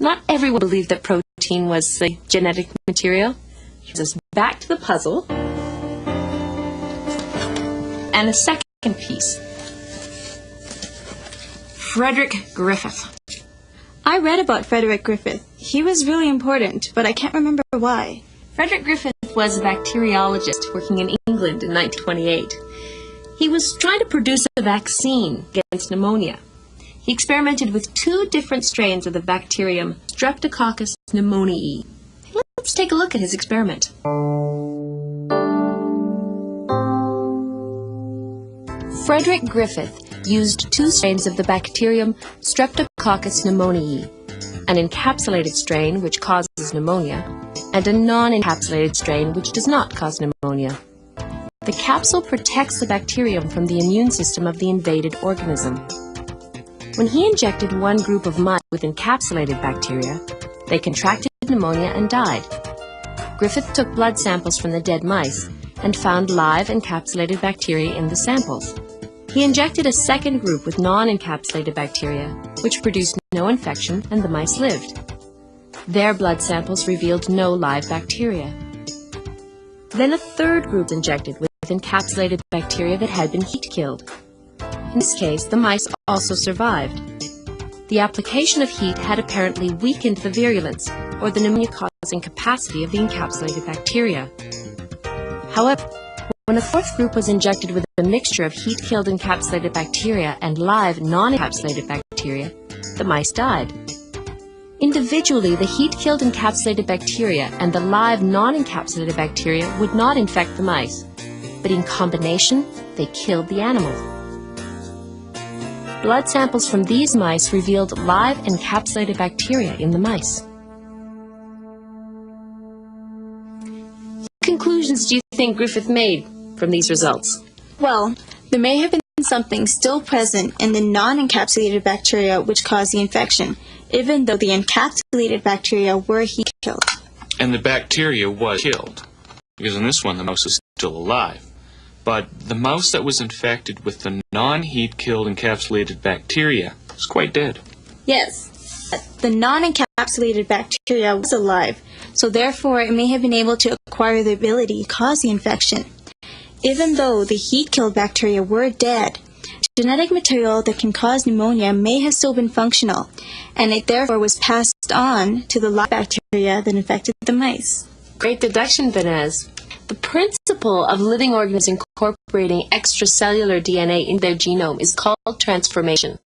Not everyone believed that protein was the genetic material. Brings us back to the puzzle. And a second piece. Frederick Griffith. I read about Frederick Griffith. He was really important, but I can't remember why. Frederick Griffith was a bacteriologist working in England in 1928. He was trying to produce a vaccine against pneumonia. He experimented with 2 different strains of the bacterium Streptococcus pneumoniae. Let's take a look at his experiment. Frederick Griffith used 2 strains of the bacterium Streptococcus pneumoniae, an encapsulated strain which causes pneumonia, and a non-encapsulated strain which does not cause pneumonia. The capsule protects the bacterium from the immune system of the invaded organism. When he injected one group of mice with encapsulated bacteria, they contracted pneumonia and died. Griffith took blood samples from the dead mice and found live encapsulated bacteria in the samples. He injected a second group with non-encapsulated bacteria, which produced no infection, and the mice lived. Their blood samples revealed no live bacteria. Then a third group was injected with encapsulated bacteria that had been heat-killed. In this case, the mice also survived. The application of heat had apparently weakened the virulence, or the pneumonia-causing capacity of the encapsulated bacteria. However, when a fourth group was injected with a mixture of heat-killed encapsulated bacteria and live non-encapsulated bacteria, the mice died. Individually, the heat-killed encapsulated bacteria and the live non-encapsulated bacteria would not infect the mice, but in combination, they killed the animals. Blood samples from these mice revealed live encapsulated bacteria in the mice. What conclusions do you think Griffith made from these results? Well, there may have been something still present in the non-encapsulated bacteria which caused the infection, even though the encapsulated bacteria were heat-killed. And the bacteria was killed, because in this one the mouse is still alive. But the mouse that was infected with the non-heat-killed encapsulated bacteria is quite dead. Yes, the non-encapsulated bacteria was alive, so therefore it may have been able to acquire the ability to cause the infection. Even though the heat-killed bacteria were dead, genetic material that can cause pneumonia may have still been functional, and it therefore was passed on to the live bacteria that infected the mice. Great deduction, Benez. The principle of living organisms incorporating extracellular DNA in their genome is called transformation.